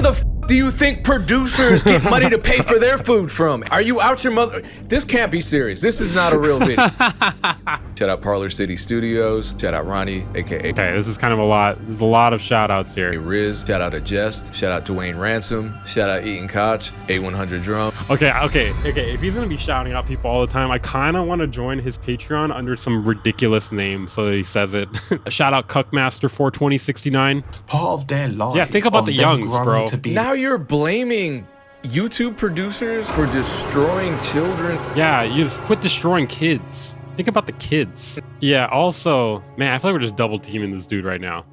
the f do you think producers get money to pay for their food from? Are you out your mother? This can't be serious. This is not a real video. Shout out Parlor City Studios. Shout out Ronnie, aka. Okay, this is kind of a lot. There's a lot of shout outs here. Riz. Shout out to Jest. Shout out Dwayne Ransom. Shout out Eaton Koch. A100 Drum. Okay. If he's gonna be shouting out people all the time, I kind of want to join his Patreon under some ridiculous name so that he says it. Shout out Cuckmaster42069. Part of their life. Yeah, think about the youngs, bro. Now you're blaming YouTube producers for destroying children. Yeah, you just quit destroying kids. Think about the kids. Yeah, also, man, I feel like we're just double teaming this dude right now.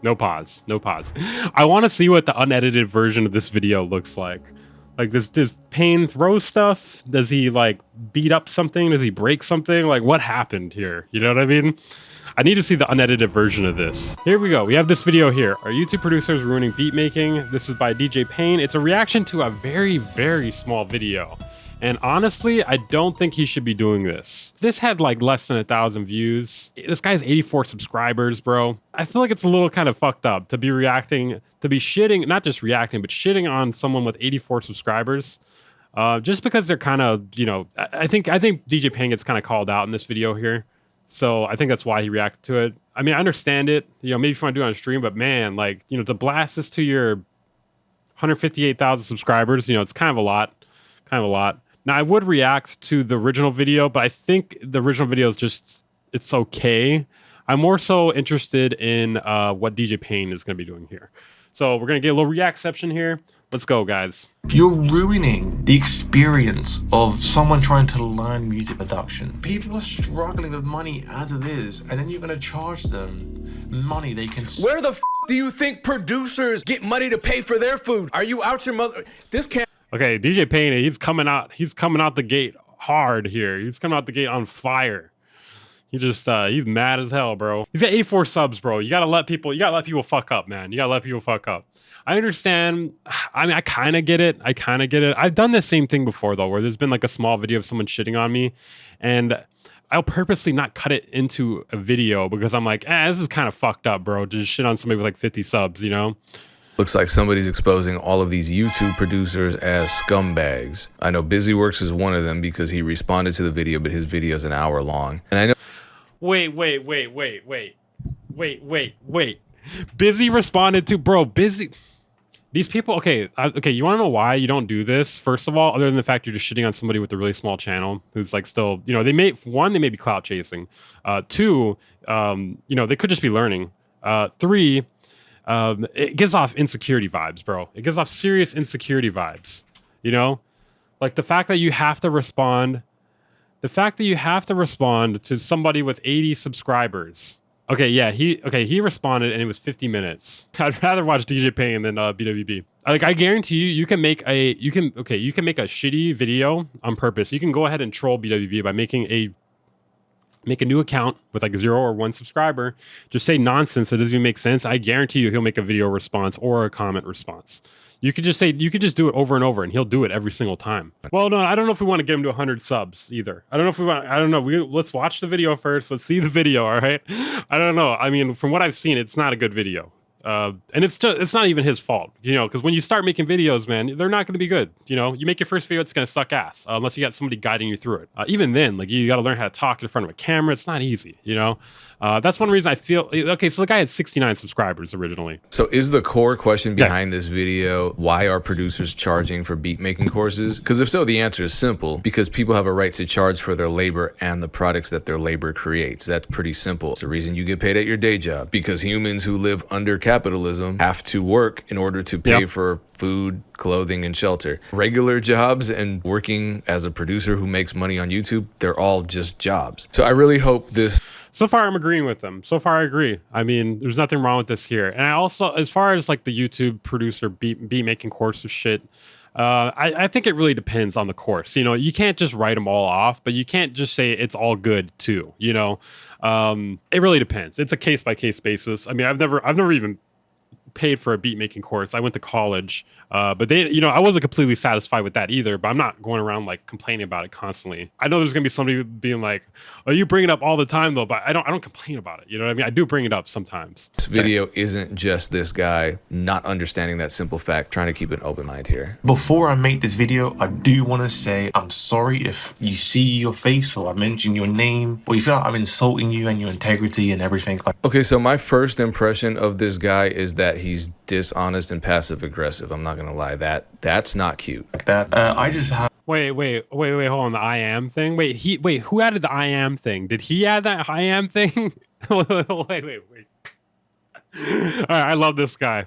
No pause, no pause. I want to see what the unedited version of this video looks like. Like, does Payne throw stuff? Does he, like, beat up something? Does he break something? Like, what happened here? You know what I mean? I need to see the unedited version of this. Here we go. We have this video here. Are YouTube producers ruining beat making? This is by DJ Payne. It's a reaction to a very, very small video. And honestly, I don't think he should be doing this. This had like less than 1,000 views. This guy has 84 subscribers, bro. I feel like it's a little kind of fucked up to be reacting, to be shitting, not just reacting, but shitting on someone with 84 subscribers. Just because they're kind of, you know, I think DJ Payne gets kind of called out in this video here. So I think that's why he reacted to it. I mean, I understand it. You know, maybe if you want to do it on stream, but man, like, you know, to blast this to your 158,000 subscribers, you know, it's kind of a lot. Now, I would react to the original video, but I think the original video is just, it's okay. I'm more so interested in what DJ Payne is going to be doing here. So we're going to get a little reactception here. Let's go, guys. You're ruining the experience of someone trying to learn music production. People are struggling with money as it is, and then you're going to charge them money they can... Where the f do you think producers get money to pay for their food? Are you out your mother? This can't... Okay, DJ Payne, he's coming out the gate hard here. He's coming out the gate on fire. He just he's mad as hell, bro. He's got 84 subs, bro. You gotta let people fuck up, man. You gotta let people fuck up. I understand. I mean, I kind of get it. I've done the same thing before though, where there's been like a small video of someone shitting on me, and I'll purposely not cut it into a video because I'm like, this is kind of fucked up, bro. To just shit on somebody with like 50 subs, you know? Looks like somebody's exposing all of these YouTube producers as scumbags. I know Busyworks is one of them because he responded to the video, but his video is an hour long. And I know... Wait. Busy responded to, bro, Busy... These people, okay, you want to know why you don't do this? First of all, other than the fact you're just shitting on somebody with a really small channel who's like still, you know, they may be clout chasing. Two, you know, they could just be learning. Three, it gives off insecurity vibes, bro. It gives off serious insecurity vibes, you know? Like the fact that you have to respond to somebody with 80 subscribers. Okay, yeah, he responded and it was 50 minutes. I'd rather watch DJ Payne than BWB. Like, I guarantee you can make a shitty video on purpose. You can go ahead and troll BWB by make a new account with like 0 or 1 subscriber. Just say nonsense that doesn't even make sense. I guarantee you he'll make a video response or a comment response. You could just do it over and over and he'll do it every single time. Well, no, I don't know if we want to get him to 100 subs either. I don't know. Let's watch the video first. Let's see the video, all right? I don't know. I mean, from what I've seen, it's not a good video. And it's not even his fault, you know, because when you start making videos, man, they're not going to be good. You know, you make your first video, it's going to suck ass unless you got somebody guiding you through it. Even then, like, you got to learn how to talk in front of a camera. It's not easy, you know. That's one reason I feel, okay, so the guy had 69 subscribers originally. So is the core question behind this video, why are producers charging for beat making courses? Because if so, the answer is simple, because people have a right to charge for their labor and the products that their labor creates. That's pretty simple. It's the reason you get paid at your day job, because humans who live under capitalism have to work in order to pay for food, clothing, and shelter. Regular jobs and working as a producer who makes money on YouTube, they're all just jobs. So I really hope this... So far, I'm agreeing with them. So far, I agree. I mean, there's nothing wrong with this here. And I also, as far as like the YouTube producer beat making course of shit, I think it really depends on the course. You know, you can't just write them all off, but you can't just say it's all good too. You know, it really depends. It's a case by case basis. I mean, I've never even paid for a beat making course. I went to college, but they, you know, I wasn't completely satisfied with that either. But I'm not going around like complaining about it constantly. I know there's gonna be somebody being like, "Oh, you bring it up all the time though," but I don't complain about it. You know what I mean? I do bring it up sometimes. This video isn't just this guy not understanding that simple fact, trying to keep an open mind here. Before I make this video, I do want to say I'm sorry if you see your face or I mention your name, or you feel like I'm insulting you and your integrity and everything. Okay, so my first impression of this guy is that he's dishonest and passive aggressive. I'm not gonna lie, that's not cute. Like that. I just have. Wait, hold on. The I am thing. Wait, who added the I am thing? Did he add that I am thing? wait. All right, I love this guy.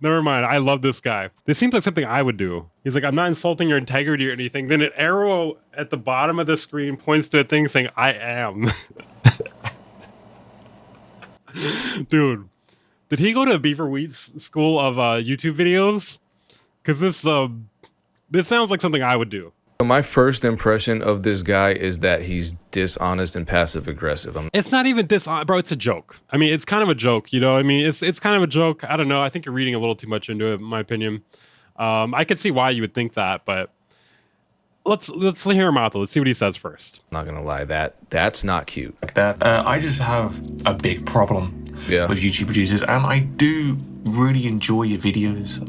Never mind, I love this guy. This seems like something I would do. He's like, I'm not insulting your integrity or anything. Then an arrow at the bottom of the screen points to a thing saying, I am. Dude, did he go to Weaverbeats school of YouTube videos? Because this sounds like something I would do. My first impression of this guy is that he's dishonest and passive aggressive. It's not even dishonest, bro. It's a joke. I mean, it's kind of a joke, you know what I mean? It's kind of a joke. I don't know. I think you're reading a little too much into it, in my opinion. I could see why you would think that, but let's hear him out though. Let's see what he says first. I'm not gonna lie, that's not cute. Like that. I just have a big problem with YouTube producers, and I do really enjoy your videos.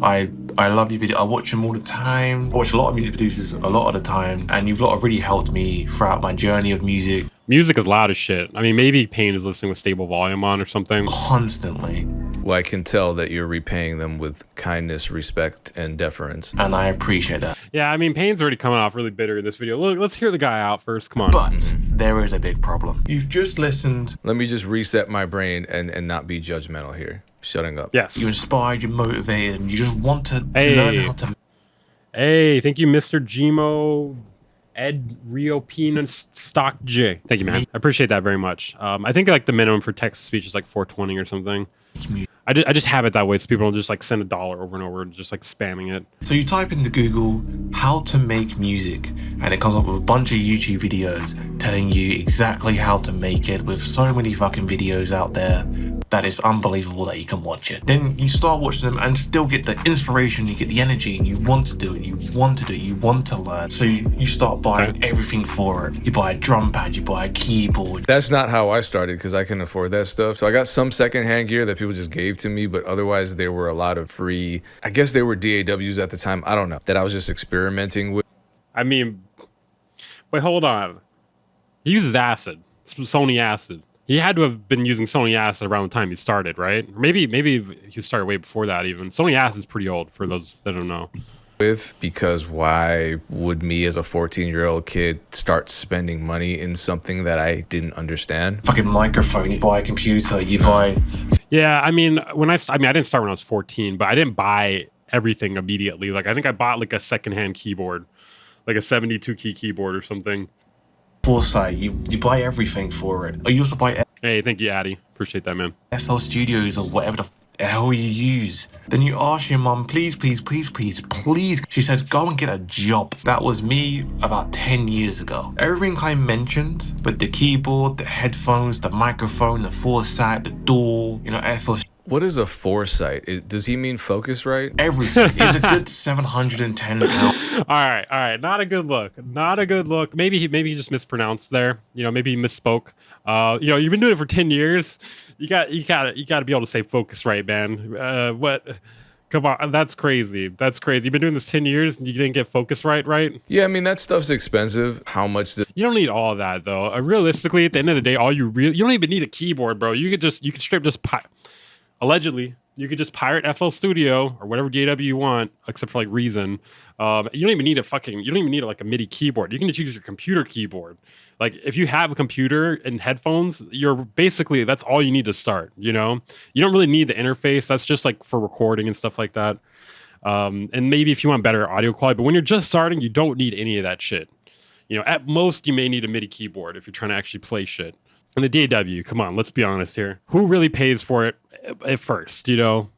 I love your video. I watch them all the time. I watch a lot of music producers a lot of the time, and you've really helped me throughout my journey of music. Music is loud as shit. I mean, maybe Payne is listening with stable volume on or something. Constantly. Well, I can tell that you're repaying them with kindness, respect, and deference. And I appreciate that. Yeah, I mean, Payne's already coming off really bitter in this video. Look, let's hear the guy out first. Come on. But there is a big problem. You've just listened. Let me just reset my brain and not be judgmental here. Shutting up. Yes. You're inspired, you're motivated, and you just want to learn how to... Hey, thank you, Mr. Gmo. Ed Rio Penis Stock J. Thank you, man. I appreciate that very much. I think like the minimum for text to speech is like 420 or something. I just have it that way so people don't just like send $1 over and over, just like spamming it. So you type into Google how to make music, and it comes up with a bunch of YouTube videos telling you exactly how to make it, with so many fucking videos out there that it's unbelievable that you can watch it. Then you start watching them and still get the inspiration, you get the energy, and you want to do it, you want to learn. So you start buying everything for it. You buy a drum pad, you buy a keyboard. That's not how I started, because I couldn't afford that stuff. So I got some secondhand gear that people just gave to me, but otherwise there were a lot of free, I guess they were DAWs at the time, I don't know, that I was just experimenting with. I mean, wait, hold on. He uses Acid, Sony Acid. He had to have been using Sony Acid around the time he started, right? Or maybe he started way before that even. Sony Acid's pretty old for those that don't know. Because why would me as a 14-year-old kid start spending money in something that I didn't understand? Fucking microphone, you buy a computer, you buy... Yeah, I mean, I didn't start when I was 14, but I didn't buy everything immediately. Like, I think I bought like a secondhand keyboard, like a 72 key keyboard or something. Foresight, you buy everything for it. Or you also buy... Hey, thank you, Addy. Appreciate that, man. FL Studios or whatever the hell you use. Then you ask your mum, please. She says, go and get a job. That was me about 10 years ago. Everything I mentioned, but the keyboard, the headphones, the microphone, the Foresight, the DAW, you know, FL... What is a Foresight? Does he mean Focusrite? Everything. It's a good £710. All right. Not a good look. Maybe he just mispronounced there. You know, maybe he misspoke. You know, you've been doing it for 10 years. You got to be able to say Focusrite, man. What? Come on, that's crazy. You've been doing this 10 years and you didn't get Focusrite, right? Yeah, I mean, that stuff's expensive. How much? You don't need all of that though. Realistically, at the end of the day, you don't even need a keyboard, bro. You could straight just allegedly, you could just pirate FL Studio or whatever DAW you want, except for like Reason. You don't even need like a MIDI keyboard. You can just use your computer keyboard. Like if you have a computer and headphones, that's all you need to start, you know? You don't really need the interface. That's just like for recording and stuff like that. And maybe if you want better audio quality, but when you're just starting, you don't need any of that shit. You know, at most you may need a MIDI keyboard if you're trying to actually play shit. And the DAW, come on, let's be honest here. Who really pays for it at first, you know?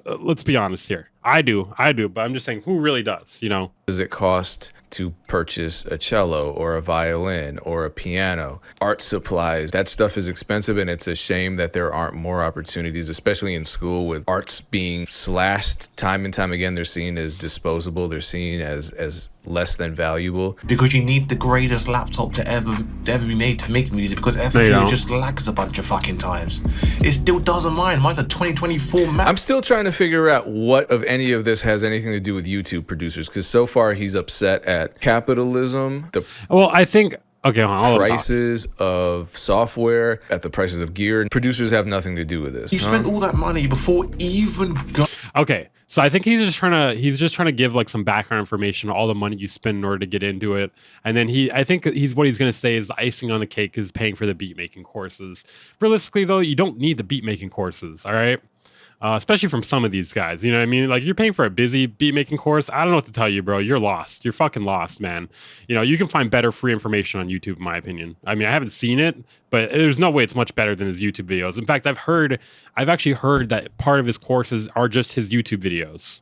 Let's be honest here. I do, but I'm just saying, who really does, you know? Does it cost to purchase a cello or a violin or a piano? Art supplies, that stuff is expensive, and it's a shame that there aren't more opportunities, especially in school, with arts being slashed time and time again. They're seen as disposable. They're seen as less than valuable. Because you need the greatest laptop to ever be made to make music, because FJ just lags a bunch of fucking times. It still doesn't mind. Mine's a 2024 Mac. I'm still trying to figure out what of any of this has anything to do with YouTube producers, because so far he's upset at capitalism, the I think okay, hold on, prices of software, at the prices of gear. Producers have nothing to do with this. You spent all that money before even Okay, so I think he's just trying to give like some background information on all the money you spend in order to get into it, and then I think what he's gonna say is the icing on the cake is paying for the beat making courses. Realistically though, you don't need the beat making courses, all right? Especially from some of these guys, you know what I mean? Like, you're paying for a busy beat making course. I don't know what to tell you, bro. You're lost. You're fucking lost, man. You know, you can find better free information on YouTube, in my opinion. I mean, I haven't seen it, but there's no way it's much better than his YouTube videos. In fact, I've actually heard that part of his courses are just his YouTube videos.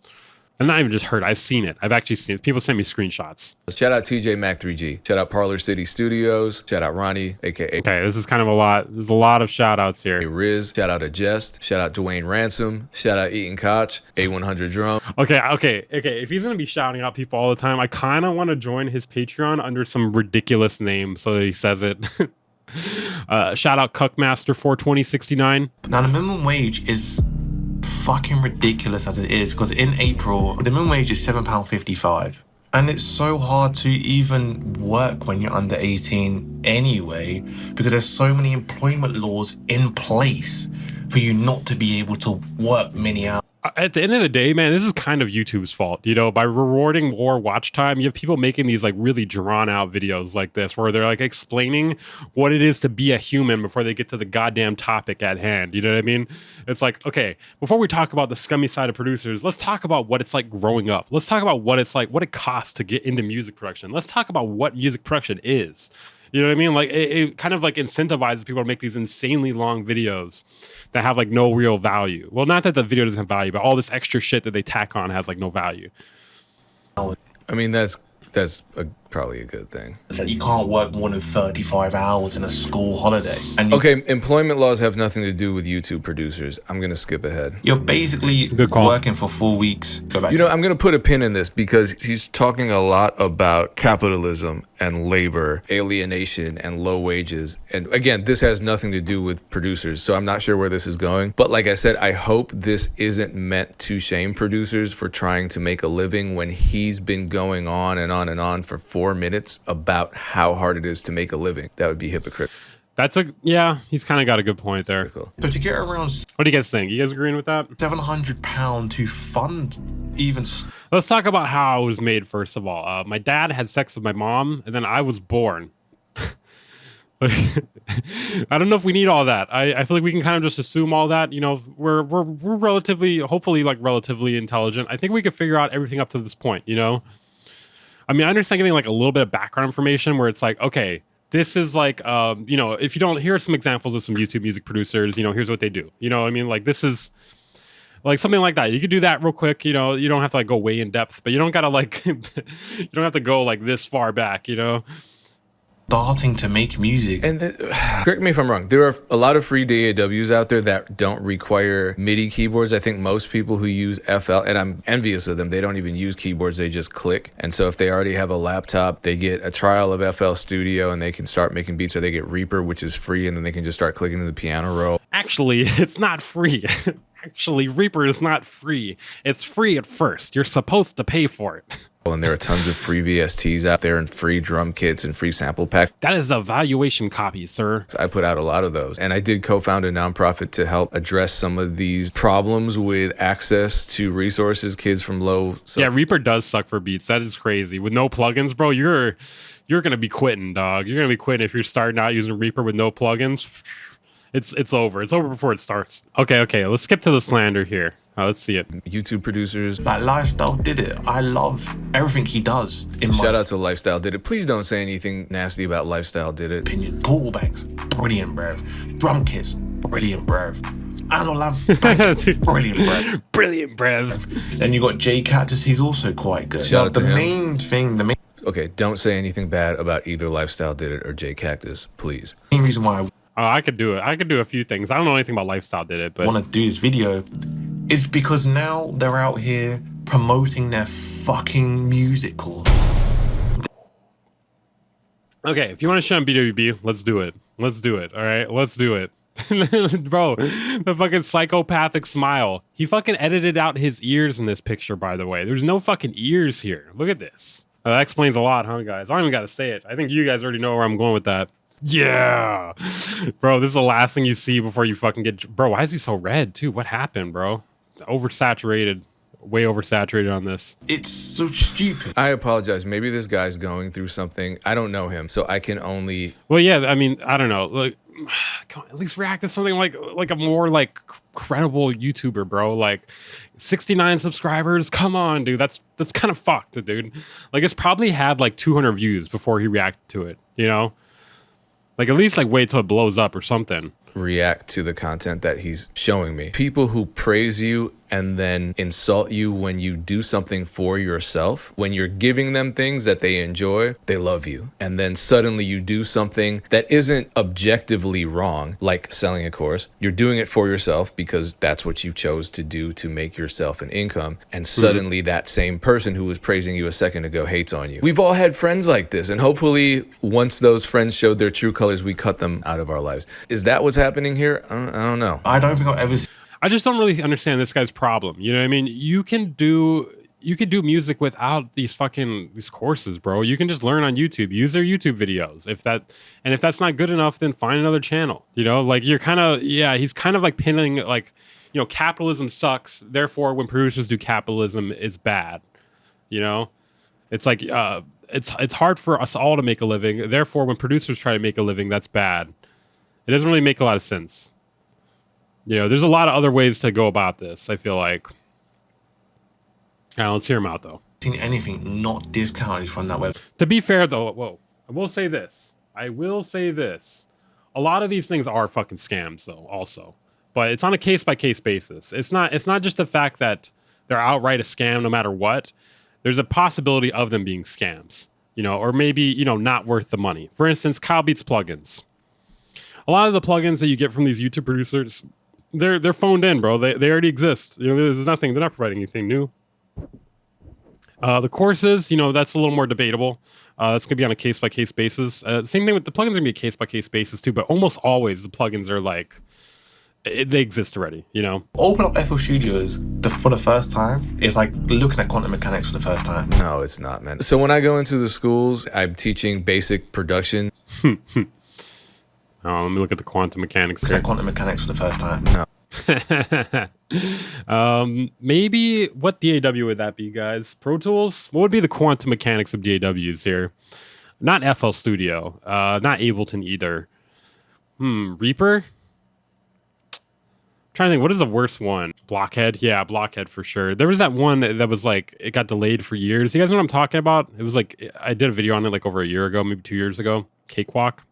And not even just heard, I've seen it. I've actually seen it. People send me screenshots. Shout out TJ Mac 3G. Shout out Parlor City Studios. Shout out Ronnie, aka. Okay, this is kind of a lot. There's a lot of shout outs here. Riz. Shout out to Jest. Shout out Dwayne Ransom. Shout out Eaton Koch. A100 Drum. Okay. If he's gonna be shouting out people all the time, I kind of want to join his Patreon under some ridiculous name so that he says it. Shout out Cuckmaster42069. Now the minimum wage is fucking ridiculous as it is, because in April the minimum wage is £7.55, and it's so hard to even work when you're under 18 anyway, because there's so many employment laws in place for you not to be able to work many hours. At the end of the day, man, this is kind of YouTube's fault. You know, by rewarding more watch time, you have people making these like really drawn out videos like this, where they're like explaining what it is to be a human before they get to the goddamn topic at hand. You know what I mean? It's like, okay, before we talk about the scummy side of producers, let's talk about what it's like growing up. Let's talk about what it's like, what it costs to get into music production. Let's talk about what music production is. You know what I mean? Like, it kind of like incentivizes people to make these insanely long videos that have like no real value. Well, not that the video doesn't have value, but all this extra shit that they tack on has like no value. I mean, that's probably a good thing. So you can't work more than 35 hours in a school holiday. And okay, employment laws have nothing to do with YouTube producers. I'm going to skip ahead. You're basically working for 4 weeks. You know, I'm going to put a pin in this because he's talking a lot about capitalism and labor, alienation and low wages. And again, this has nothing to do with producers, so I'm not sure where this is going. But like I said, I hope this isn't meant to shame producers for trying to make a living when he's been going on and on and on for 4 minutes about how hard it is to make a living. That would be hypocritical. Yeah, he's kind of got a good point there. So to get around, what do you guys think? You guys agreeing with that? £700 to fund even. Let's talk about how I was made first of all. My dad had sex with my mom, and then I was born. I don't know if we need all that. I feel like we can kind of just assume all that. You know, we're relatively, hopefully, like relatively intelligent. I think we could figure out everything up to this point. You know, I mean, I understand giving like a little bit of background information where it's like, okay, this is like, you know, if you don't, here are some examples of some YouTube music producers, you know, here's what they do. You know what I mean? Like, this is like something like that. You could do that real quick. You know, you don't have to like go way in depth, but you don't gotta like, you don't have to go like this far back, you know? Starting to make music. And correct me if I'm wrong, there are a lot of free DAWs out there that don't require MIDI keyboards. I think most people who use FL, and I'm envious of them, they don't even use keyboards, they just click. And so if they already have a laptop, they get a trial of FL Studio and they can start making beats, or they get Reaper, which is free, and then they can just start clicking to the piano roll. Actually, it's not free. Actually, Reaper is not free. It's free at first. You're supposed to pay for it. And there are tons of free VSTs out there and free drum kits and free sample packs. That is a valuation copy, sir. I put out a lot of those. And I did co-found a nonprofit to help address some of these problems with access to resources, kids from low. Yeah, Reaper does suck for beats. That is crazy. With no plugins, bro, you're going to be quitting, dog. You're going to be quitting if you're starting out using Reaper with no plugins. It's over. It's over before it starts. Okay. Let's skip to the slander here. Let's see it. YouTube producers. Like Lifestyle did it. I love everything he does. Shout out to Lifestyle Did It. Please don't say anything nasty about Lifestyle Did It. Opinion. Portal banks, brilliant, bruv. Drum kits, brilliant, bruv. Brilliant, Brev. Brilliant, Brev. Then you got J Cactus. He's also quite good. Shout out to him. The main Okay, don't say anything bad about either Lifestyle Did It or J Cactus, please. reason why I could do it. I could do a few things. I don't know anything about Lifestyle Did It, I but want to do this video is because now they're out here promoting their fucking music course. okay, if you want to shut on BWB, let's do it. Let's do it. All right, let's do it. Bro, the fucking psychopathic smile. He fucking edited out his ears in this picture, by the way. There's no fucking ears here. Look at this. That explains a lot, huh, guys? I don't even got to say it. I think you guys already know where I'm going with that. Yeah. Bro, this is the last thing you see before you fucking get... Bro, why is he so red, too? What happened, bro? Oversaturated. Way oversaturated on this. It's so stupid. I apologize. Maybe this guy's going through something. I don't know him, so I can only... Well, yeah, I mean, I don't know. Like, come on, at least react to something like a more like credible YouTuber, bro. Like 69 subscribers. Come on, dude. That's kind of fucked, dude. Like it's probably had like 200 views before he reacted to it, you know? Like at least like wait till it blows up or something. React to the content that he's showing me. People who praise you and then insult you when you do something for yourself, when you're giving them things that they enjoy, they love you. And then suddenly you do something that isn't objectively wrong, like selling a course. You're doing it for yourself because that's what you chose to do to make yourself an income. And suddenly that same person who was praising you a second ago hates on you. We've all had friends like this. And hopefully once those friends showed their true colors, we cut them out of our lives. Is that what's happening here? I don't know. I don't think I've ever seen I just don't really understand this guy's problem. You know what I mean? You can do music without these courses, bro. You can just learn on YouTube. Use their YouTube videos. If that's not good enough, then find another channel. You know, like you're kind of he's kind of like pinning like, you know, capitalism sucks. Therefore, when producers do capitalism, it's bad. You know, it's like it's hard for us all to make a living. Therefore, when producers try to make a living, that's bad. It doesn't really make a lot of sense. You know, there's a lot of other ways to go about this, I feel like. Let's hear him out, though. anything not discounted from that web. To be fair, though, whoa, I will say this. A lot of these things are fucking scams, though, also. But it's on a case-by-case basis. It's not just the fact that they're outright a scam no matter what. There's a possibility of them being scams, you know, or maybe, you know, not worth the money. For instance, Kyle Beats plugins. A lot of the plugins that you get from these YouTube producers, they're phoned in, bro. They already exist. You know, there's nothing. They're not providing anything new. The courses, you know, that's a little more debatable. That's gonna be on a case-by-case basis. Same thing with the plugins, gonna be a case-by-case basis too. But almost always the plugins are like they exist already. You know, open up FL Studios for the first time. It's like looking at quantum mechanics for the first time. No, it's not, man. So when I go into the schools, I'm teaching basic production. Let me look at the quantum mechanics Look here. at quantum mechanics for the first time. No. Maybe what DAW would that be, guys? Pro Tools? What would be the quantum mechanics of DAWs here? Not FL Studio, not Ableton either. Reaper? I'm trying to think, what is the worst one? Blockhead? Yeah, Blockhead for sure. There was that one that was like, it got delayed for years. You guys know what I'm talking about? It was like, I did a video on it like over a year ago, maybe 2 years ago. Cakewalk?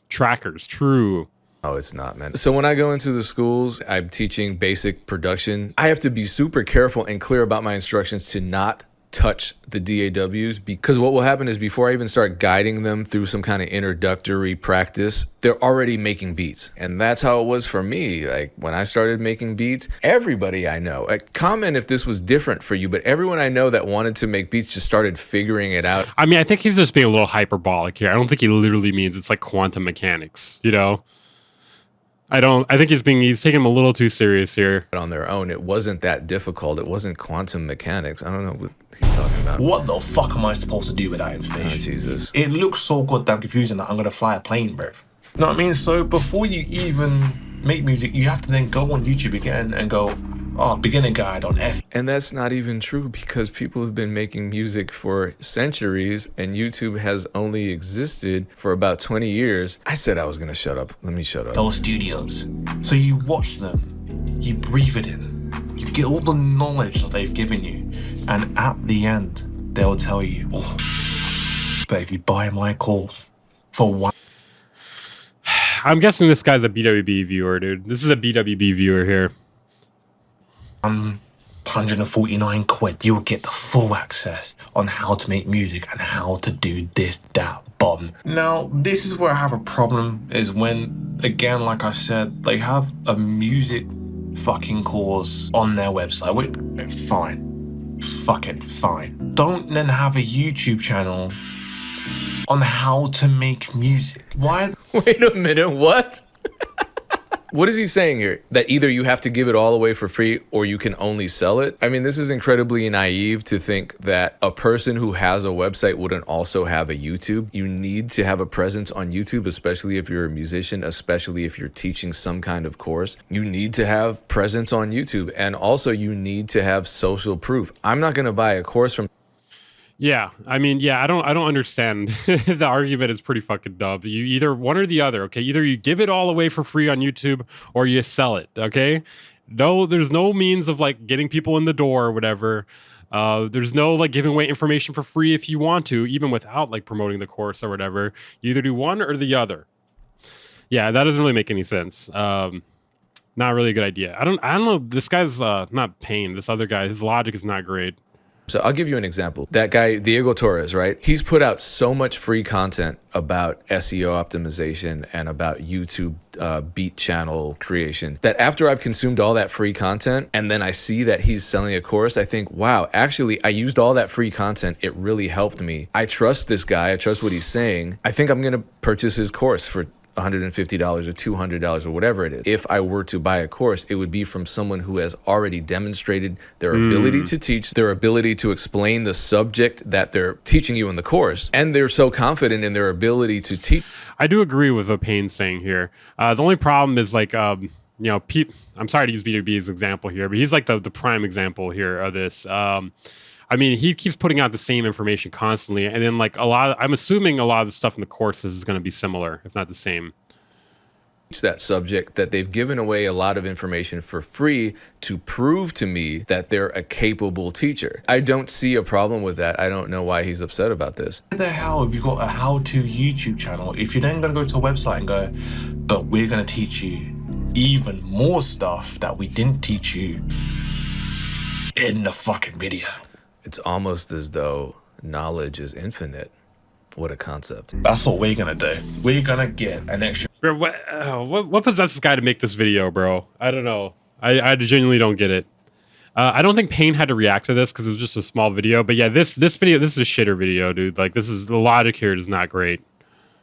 Trackers, true. Oh, it's not, man. So when I go into the schools, I'm teaching basic production. I have to be super careful and clear about my instructions to not touch the DAWs, because what will happen is before I even start guiding them through some kind of introductory practice, they're already making beats. And that's how it was for me. Like when I started making beats, everybody I know, comment if this was different for you, but everyone I know that wanted to make beats just started figuring it out. I mean, I think he's just being a little hyperbolic here. I don't think he literally means it's like quantum mechanics, you know? I think he's taking them a little too serious here. On their own, it wasn't that difficult. It wasn't quantum mechanics. I don't know what he's talking about. What the fuck am I supposed to do with that information? Oh, Jesus. It looks so goddamn confusing that I'm gonna fly a plane, bro. You know what I mean? So before you even make music, you have to then go on YouTube again and go, oh, beginner guide on F. And that's not even true, because people have been making music for centuries and YouTube has only existed for about 20 years. I said I was gonna shut up. Let me shut up. Those studios. So you watch them, you breathe it in, you get all the knowledge that they've given you, and at the end, they'll tell you, oh, but if you buy my course for one... I'm guessing this guy's a BWB viewer, dude. This is a BWB viewer here. 149 quid, you'll get the full access on how to make music and how to do this, that, bomb. Now, this is where I have a problem, is when, again, like I said, they have a music fucking course on their website, which, fine, fucking fine. Don't then have a YouTube channel on how to make music. Why? Wait a minute, what? What is he saying here? That either you have to give it all away for free or you can only sell it? I mean, this is incredibly naive to think that a person who has a website wouldn't also have a YouTube. You need to have a presence on YouTube, especially if you're a musician, especially if you're teaching some kind of course. You need to have presence on YouTube, and also you need to have social proof. I'm not going to buy a course from... Yeah, I mean, yeah, I don't understand. The argument is pretty fucking dumb. You either one or the other, okay? Either you give it all away for free on YouTube or you sell it, okay? No, there's no means of like getting people in the door or whatever. There's no like giving away information for free if you want to, even without like promoting the course or whatever. You either do one or the other. Yeah, that doesn't really make any sense. Not really a good idea. I don't know. This guy's not Payne. This other guy, his logic is not great. So I'll give you an example. That guy, Diego Torres, right? He's put out so much free content about SEO optimization and about YouTube beat channel creation that after I've consumed all that free content and then I see that he's selling a course, I think, wow, actually, I used all that free content. It really helped me. I trust this guy. I trust what he's saying. I think I'm going to purchase his course for $150 or $200 or whatever it is. If I were to buy a course, it would be from someone who has already demonstrated their ability to teach, their ability to explain the subject that they're teaching you in the course, and they're so confident in their ability to teach. I do agree with what Payne's saying here. The only problem is like, you know, I'm sorry to use B2B as an example here, but he's like the prime example here of this. I mean, he keeps putting out the same information constantly, and then like I'm assuming a lot of the stuff in the courses is going to be similar, if not the same. That subject that they've given away a lot of information for free to prove to me that they're a capable teacher. I don't see a problem with that. I don't know why he's upset about this. Why the hell have you got a how-to YouTube channel if you're then going to go to a website and go, but we're going to teach you even more stuff that we didn't teach you in the fucking video? It's almost as though knowledge is infinite. What a concept. That's what we're gonna do. We're gonna get an extra... Bro, what possessed this guy to make this video, bro? I don't know. I genuinely don't get it. I don't think Payne had to react to this because it was just a small video. But yeah, this video, this is a shitter video, dude. Like, this is, the logic here is not great.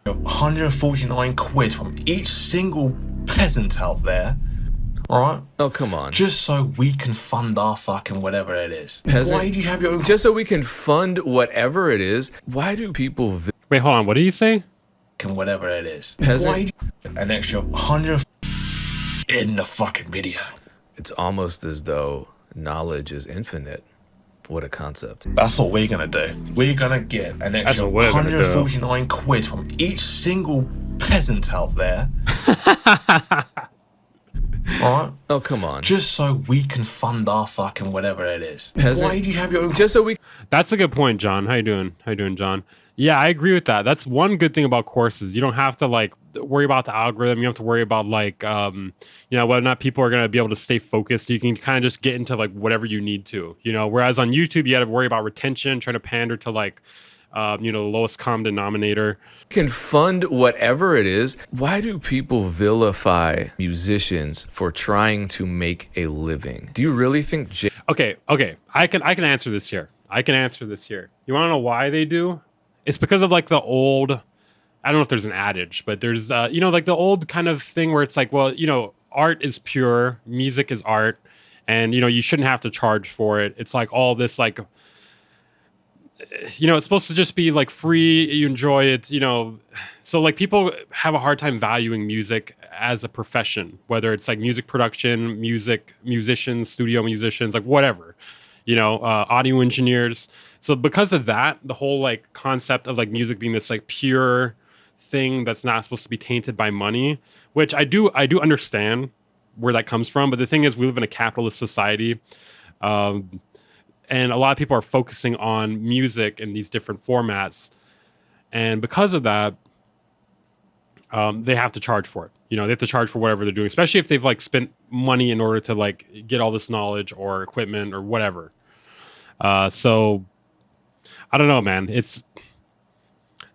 149 quid from each single peasant out there. Alright? Oh, come on. Just so we can fund our fucking whatever it is. Peasant? Why do you have your own... Just so we can fund whatever it is? Why do people... Wait, hold on. What did you say? Whatever it is. Peasant? Why do you... An extra 100 in the fucking video. It's almost as though knowledge is infinite. What a concept. That's what we're gonna do. We're gonna get an extra 149 quid from each single peasant out there. Alright? Oh, come on. Just so we can fund our fucking whatever it is. Peasant? Why do you have your own... Just so we... That's a good point, John. How you doing? How you doing, John? Yeah, I agree with that. That's one good thing about courses. You don't have to like worry about the algorithm. You don't have to worry about like, you know, whether or not people are going to be able to stay focused. You can kind of just get into like whatever you need to, you know, whereas on YouTube, you got to worry about retention, trying to pander to like, you know, the lowest common denominator. Can fund whatever it is. Why do people vilify musicians for trying to make a living? Do you really think... Okay. I can answer this here. You want to know why they do? It's because of like the old, I don't know if there's an adage, but there's, you know, like the old kind of thing where it's like, well, you know, art is pure, music is art, and, you know, you shouldn't have to charge for it. It's like all this, like, you know, it's supposed to just be like free, you enjoy it, you know. So like people have a hard time valuing music as a profession, whether it's like music production, musicians, studio musicians, like whatever. You know, audio engineers. So because of that, the whole like concept of like music being this like pure thing that's not supposed to be tainted by money, which I do understand where that comes from. But the thing is, we live in a capitalist society, and a lot of people are focusing on music in these different formats. And because of that, they have to charge for it. You know, they have to charge for whatever they're doing, especially if they've like spent money in order to like get all this knowledge or equipment or whatever. So I don't know, man.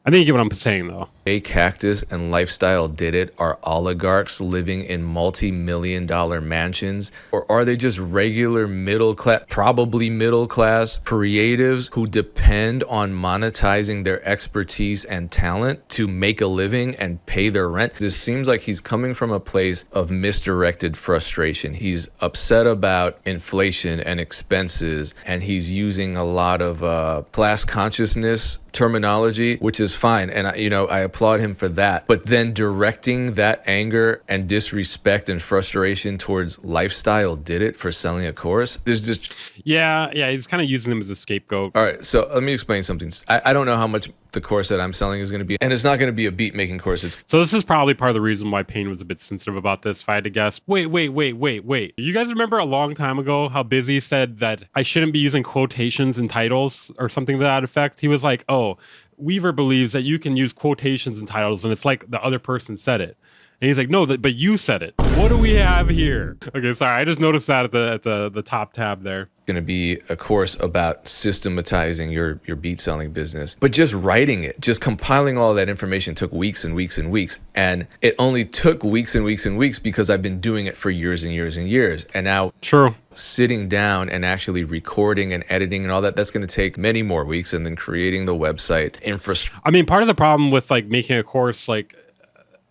I think you get what I'm saying, though. A Cactus and Lifestyle Did It are oligarchs living in multi-million-dollar mansions? Or are they just regular middle-class, probably middle-class creatives who depend on monetizing their expertise and talent to make a living and pay their rent? This seems like he's coming from a place of misdirected frustration. He's upset about inflation and expenses, and he's using a lot of class consciousness terminology, which is fine. And I applaud him for that. But then directing that anger and disrespect and frustration towards Lifestyle Did It for selling a course, there's just... Yeah, he's kind of using them as a scapegoat. All right, so let me explain something. I don't know how much the course that I'm selling is going to be, and it's not going to be a beat making course. So this is probably part of the reason why Payne was a bit sensitive about this, if I had to guess. Wait. You guys remember a long time ago how Busy said that I shouldn't be using quotations in titles or something to that effect? He was like, oh, Weaver believes that you can use quotations in titles and it's like the other person said it. And he's like, no, but you said it. What do we have here? Okay, sorry, I just noticed that at the top tab there. Going to be a course about systematizing your beat selling business, but just writing it, just compiling all that information took weeks and weeks and weeks. And it only took weeks and weeks and weeks because I've been doing it for years and years and years. And now true, sitting down and actually recording and editing and all that, that's going to take many more weeks. And then creating the website infrastructure. I mean, part of the problem with like making a course, like,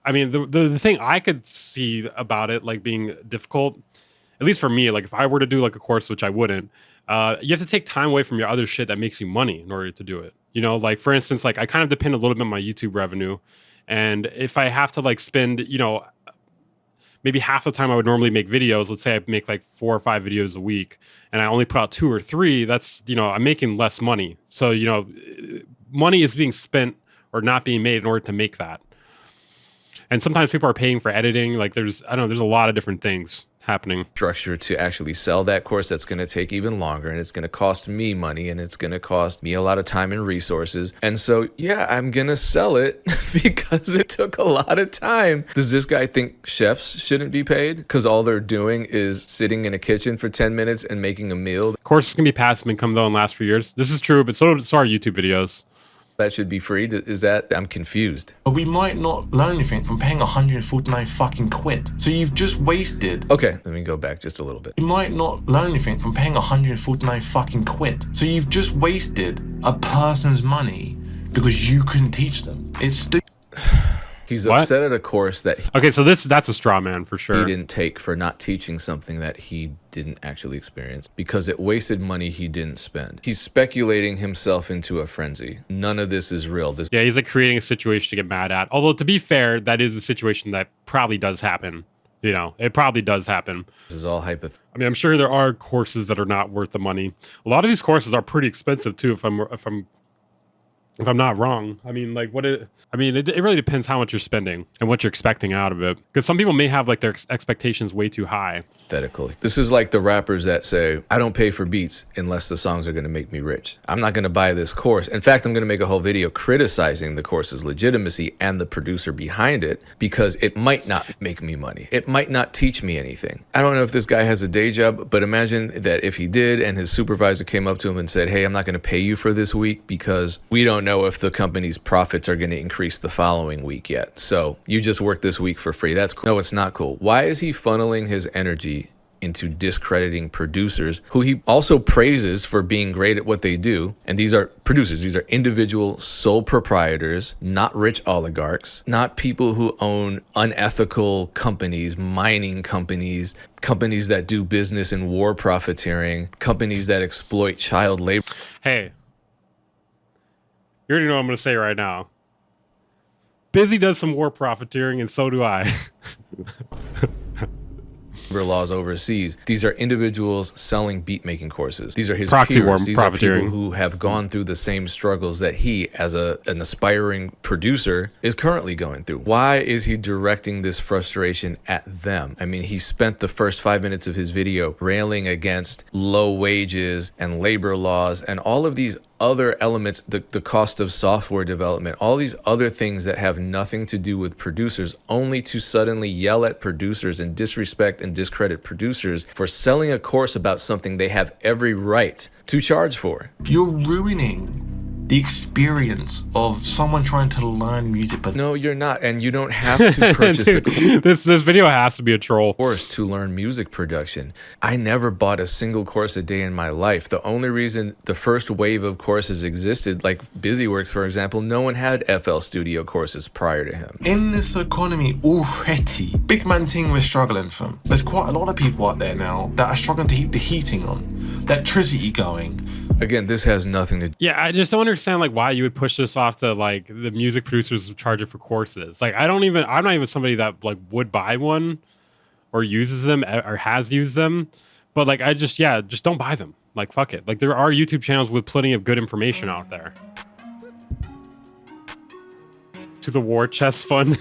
I mean, the thing I could see about it like being difficult, at least for me, like if I were to do like a course, which I wouldn't, you have to take time away from your other shit that makes you money in order to do it. You know, like for instance, like I kind of depend a little bit on my YouTube revenue. And if I have to like spend, you know, maybe half the time I would normally make videos, let's say I make like 4 or 5 videos a week and I only put out 2 or 3, that's, you know, I'm making less money. So, you know, money is being spent or not being made in order to make that. And sometimes people are paying for editing. Like there's a lot of different things happening. Structure to actually sell that course, that's going to take even longer, and it's going to cost me money, and it's going to cost me a lot of time and resources. And so, yeah, I'm going to sell it because it took a lot of time. Does this guy think chefs shouldn't be paid because all they're doing is sitting in a kitchen for 10 minutes and making a meal? Courses can be passive income though and last for years. This is true, but so are YouTube videos. That should be free? Is that... I'm confused. But we might not learn anything from paying 149 fucking quid. So you've just wasted... Okay, let me go back just a little bit. You might not learn anything from paying 149 fucking quid. So you've just wasted a person's money because you couldn't teach them. It's stupid. He's upset at a course that okay, so that's a straw man for sure. He didn't take for not teaching something that he didn't actually experience because it wasted money he didn't spend. He's speculating himself into a frenzy. None of this is real. Yeah, he's like creating a situation to get mad at. Although to be fair, that is a situation that probably does happen. You know, it probably does happen. This is all hypothetical. I mean, I'm sure there are courses that are not worth the money. A lot of these courses are pretty expensive too, if I'm not wrong. I mean, like it really depends how much you're spending and what you're expecting out of it. Because some people may have like their expectations way too high. This is like the rappers that say, I don't pay for beats unless the songs are going to make me rich. I'm not going to buy this course. In fact, I'm going to make a whole video criticizing the course's legitimacy and the producer behind it because it might not make me money. It might not teach me anything. I don't know if this guy has a day job, but imagine that if he did and his supervisor came up to him and said, hey, I'm not going to pay you for this week because we don't know if the company's profits are going to increase the following week yet. So you just work this week for free. That's cool. No, it's not cool. Why is he funneling his energy into discrediting producers who he also praises for being great at what they do? And these are producers. These are individual sole proprietors, not rich oligarchs, not people who own unethical companies, mining companies, companies that do business in war profiteering, companies that exploit child labor. Hey, you already know what I'm going to say right now. Busy does some war profiteering, and so do I. Laws overseas. These are individuals selling beat making courses. These are his proxy peers. war These profiteering. are people who have gone through the same struggles that he, as an aspiring producer, is currently going through. Why is he directing this frustration at them? I mean, he spent the first 5 minutes of his video railing against low wages and labor laws and all of these other elements, the cost of software development, all these other things that have nothing to do with producers, only to suddenly yell at producers and disrespect and discredit producers for selling a course about something they have every right to charge for. You're ruining the experience of someone trying to learn music. But no, you're not, and you don't have to purchase Dude, this video has to be a troll course to learn music production. I never bought a single course a day in my life. The only reason the first wave of courses existed, like BusyWorks, for example, no one had FL Studio courses prior to him. In this economy already, big man thing we're struggling from. There's quite a lot of people out there now that are struggling to keep the heating on, the electricity going. Again, this has nothing to do. Yeah, I just don't understand like why you would push this off to like the music producers charge it for courses. Like I'm not even somebody that like would buy one or uses them or has used them. But like just don't buy them. Like fuck it. Like there are YouTube channels with plenty of good information out there. To the war chest fund.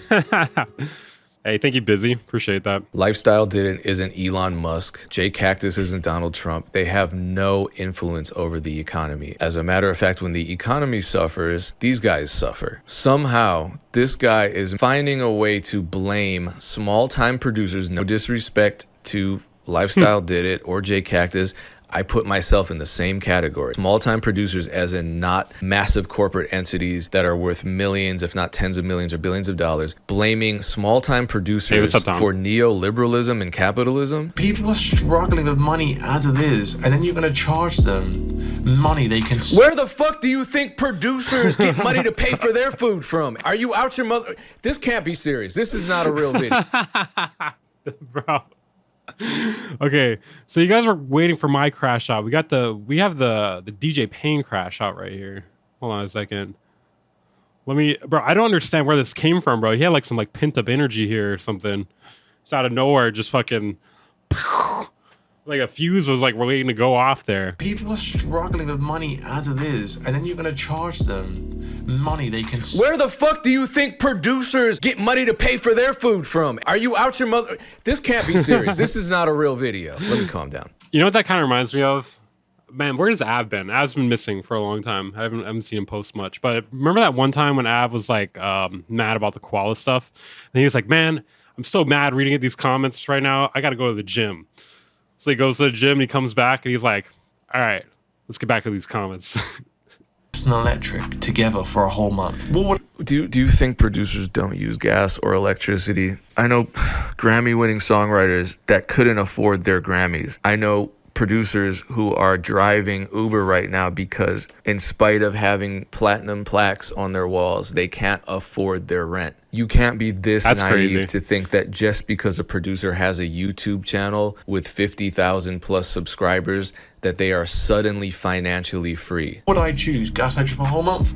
Hey, thank you, Busy. Appreciate that. Lifestyle isn't Elon Musk. Jay Cactus isn't Donald Trump. They have no influence over the economy. As a matter of fact, when the economy suffers, these guys suffer. Somehow, this guy is finding a way to blame small-time producers. No disrespect to Lifestyle Did It or Jay Cactus. I put myself in the same category. Small-time producers, as in not massive corporate entities that are worth millions, if not tens of millions or billions of dollars, blaming small-time producers for neoliberalism and capitalism. People are struggling with money as it is, and then you're going to charge them money they can... Where the fuck do you think producers get money to pay for their food from? Are you out your mother? This can't be serious. This is not a real video. Bro. Okay, so you guys were waiting for my crash out. We have the DJ Pain crash out right here. Hold on a second. Bro, I don't understand where this came from, bro. He had like some like pent up energy here or something. Just out of nowhere, just fucking like a fuse was like waiting to go off there. People are struggling with money as it is, and then you're gonna charge them money they can... Where the fuck do you think producers get money to pay for their food from? Are you out your mother? This can't be serious. This is not a real video. Let me calm down. You know what that kind of reminds me of? Man, where's Av been? Av's been missing for a long time. I haven't seen him post much. But remember that one time when Av was like mad about the koala stuff? And he was like, man, I'm so mad reading these comments right now. I gotta go to the gym. So he goes to the gym and he comes back and he's like, all right, let's get back to these comments. And electric together for a whole month. Do you think producers don't use gas or electricity? I know Grammy-winning songwriters that couldn't afford their Grammys. I know producers who are driving Uber right now because in spite of having platinum plaques on their walls, they can't afford their rent. You can't be this naive to think that just because a producer has a YouTube channel with 50,000 plus subscribers that they are suddenly financially free. Would I choose gas electric for a whole month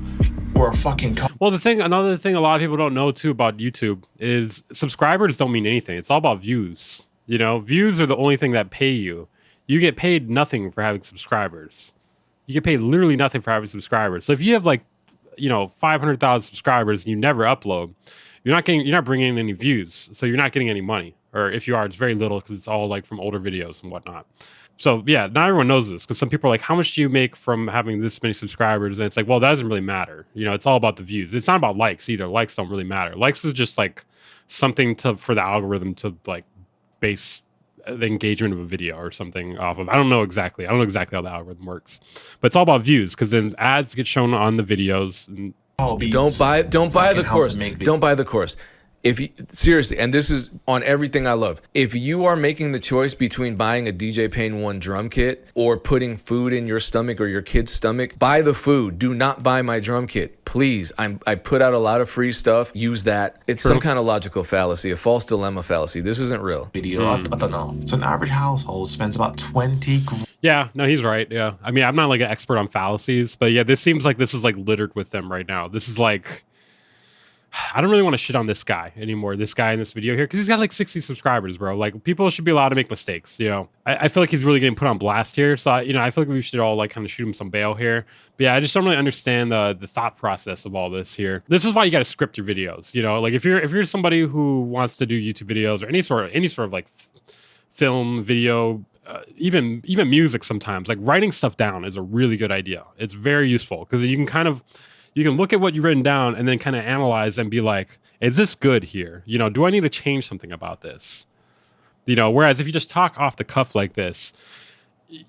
or a fucking car? Well, another thing a lot of people don't know too about YouTube is subscribers don't mean anything. It's all about views. You know, views are the only thing that pay you. You get paid nothing for having subscribers. You get paid literally nothing for having subscribers. So if you have like, 500,000 subscribers and you never upload, you're not bringing in any views. So you're not getting any money. Or if you are, it's very little because it's all like from older videos and whatnot. So yeah, not everyone knows this because some people are like, how much do you make from having this many subscribers? And it's like, well, that doesn't really matter. It's all about the views. It's not about likes either. Likes don't really matter. Likes is just like something for the algorithm to like base the engagement of a video or something off of. I don't know exactly how the algorithm works, but it's all about views because then ads get shown on the videos. And don't buy the course. Don't buy the course. If you, seriously, and this is on everything I love, if you are making the choice between buying a DJ Pain 1 drum kit or putting food in your stomach or your kid's stomach, buy the food. Do not buy my drum kit, please. I put out a lot of free stuff. Use that. It's some kind of logical fallacy, a false dilemma fallacy. This isn't real. Video, I don't know. So an average household spends about 20 grand. Yeah, no, he's right. Yeah, I mean, I'm not like an expert on fallacies, but yeah, this seems like this is like littered with them right now. This is like, I don't really want to shit on this guy anymore. This guy in this video here, because he's got like 60 subscribers, bro. Like, people should be allowed to make mistakes. I feel like he's really getting put on blast here. So I feel like we should all like kind of shoot him some bail here. But yeah, I just don't really understand the thought process of all this here. This is why you got to script your videos. Like if you're somebody who wants to do YouTube videos or any sort of like film video even music sometimes. Like writing stuff down is a really good idea. It's very useful because you can look at what you've written down and then kind of analyze and be like, is this good here? You know, do I need to change something about this? You know, whereas if you just talk off the cuff like this,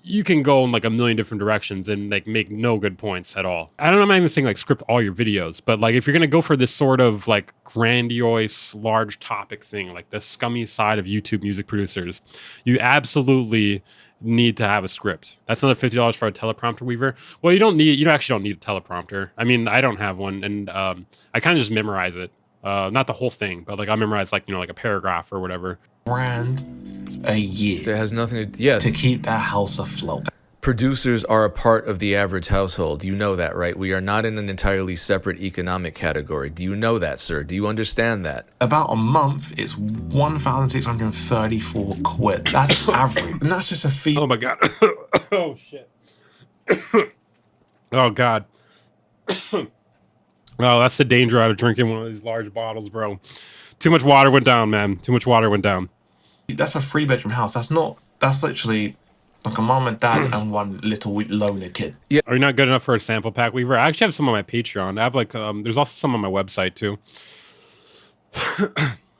you can go in like a million different directions and like make no good points at all. I don't know, I'm not even saying like script all your videos, but like if you're going to go for this sort of like grandiose, large topic thing, like the scummy side of YouTube music producers, you absolutely need to have a script. That's another $50 for a teleprompter, Weaver. Well, you actually don't need a teleprompter. I mean, I don't have one, and I kind of just memorize it. Not the whole thing, but like I memorize like, you know, like a paragraph or whatever. Grand a year. That has nothing to, yes. To keep their house afloat. Producers are a part of the average household. You know that, right? We are not in an entirely separate economic category. Do you know that, sir? Do you understand that? About a month, it's 1,634 quid. That's average. And that's just a fee. Oh my God. Oh shit. Oh God. Oh, that's the danger out of drinking one of these large bottles, bro. Too much water went down, man. Too much water went down. That's a 3-bedroom house. That's literally like a mom and dad and one little loner kid. Yeah. Are you not good enough for a sample pack, Weaver? I actually have some on my Patreon. I have like, there's also some on my website too.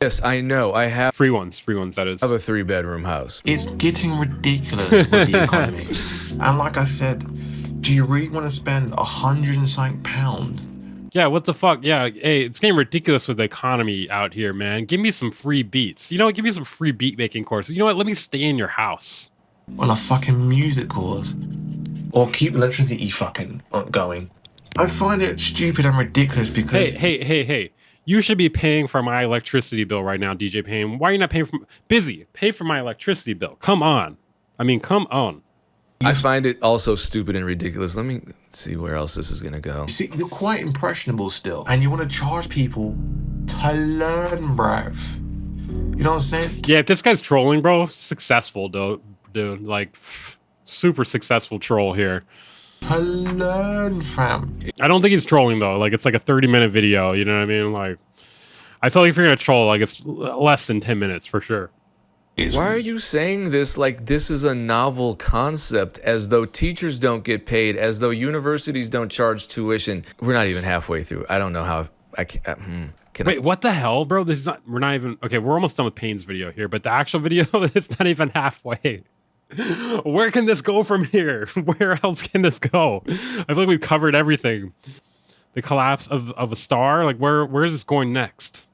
Yes, I know. I have free ones, that is. I have a 3-bedroom house. It's getting ridiculous with the economy. And like I said, do you really want to spend £100 Yeah, what the fuck? Yeah, hey, it's getting ridiculous with the economy out here, man. Give me some free beats. You know what? Give me some free beat making courses. You know what? Let me stay in your house. on a fucking music course? Or keep electricity fucking going? I find it stupid and ridiculous because... Hey. You should be paying for my electricity bill right now, DJ Payne. Why are you not paying for... Busy. Pay for my electricity bill. Come on. I mean, come on. I find it also stupid and ridiculous. Let me see where else this is going to go. You see, you're quite impressionable still. And you want to charge people to learn, bruv. You know what I'm saying? Yeah, if this guy's trolling, bro, successful, dude. Like, super successful troll here. To learn, fam. I don't think he's trolling, though. Like, it's like a 30-minute video, you know what I mean? Like, I feel like if you're going to troll, like, it's less than 10 minutes, for sure. Why are you saying this like this is a novel concept, as though teachers don't get paid, as though universities don't charge tuition? We're not even halfway through. I don't know how I can. Wait, what the hell, bro? This is not. We're not even. Okay, we're almost done with Payne's video here, but the actual video is not even halfway. Where can this go from here? Where else can this go? I feel like we've covered everything. The collapse of a star. Like, where is this going next?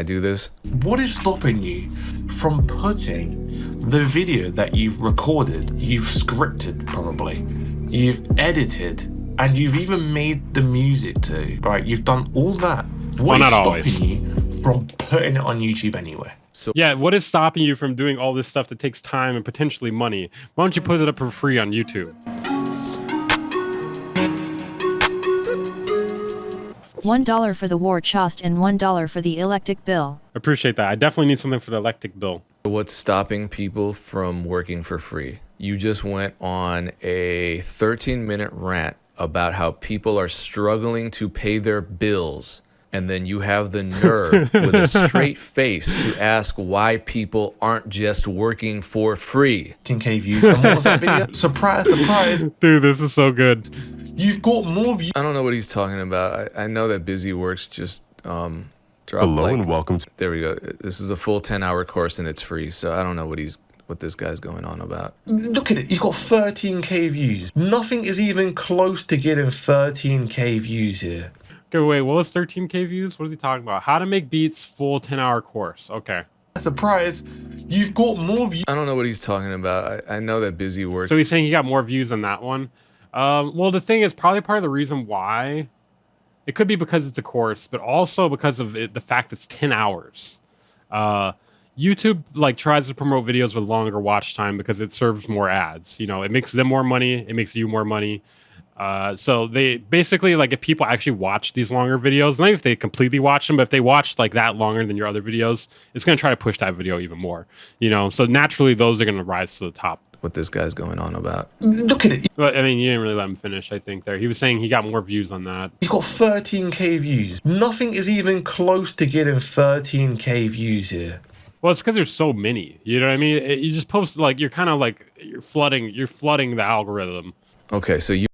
I do this. What is stopping you from putting the video that you've recorded, you've scripted probably, you've edited, and you've even made the music to, right? You've done all that. What is stopping you from putting it on YouTube anyway? So yeah, what is stopping you from doing all this stuff that takes time and potentially money? Why don't you put it up for free on YouTube? $1 for the war chest and $1 for the electric bill. Appreciate that. I definitely need something for the electric bill. what's stopping people from working for free? You just went on a 13-minute rant about how people are struggling to pay their bills. And then you have the nerve with a straight face to ask why people aren't just working for free. 10K views. And what was that video? Surprise, surprise. Dude, this is so good. You've got more views. I don't know what he's talking about. I know that Busy Works just dropped. Hello and welcome. There we go. This is a full 10-hour course and it's free. So I don't know what this guy's going on about. Look at it. You've got 13K views. Nothing is even close to getting 13K views here. Okay, wait, what was 13K views? What is he talking about? How to make beats, full 10-hour course. Okay. Surprise, you've got more views. I don't know what he's talking about. I know that Busy Works. So he's saying he got more views than that one. Well, the thing is, probably part of the reason why, it could be because it's a course, but also because of the fact it's 10 hours. YouTube like tries to promote videos with longer watch time because it serves more ads. You know, it makes them more money. It makes you more money. So they basically, like, if people actually watch these longer videos, not even if they completely watch them, but if they watch like that longer than your other videos, it's going to try to push that video even more, you know? So naturally those are going to rise to the top. What this guy's going on about. Look at it. But I mean, you didn't really let him finish, I think there. He was saying he got more views on that. You've got 13K views. Nothing is even close to getting 13K views here. Well, it's because there's so many. You know what I mean? You just post like you're kind of like you're flooding the algorithm. Okay, so you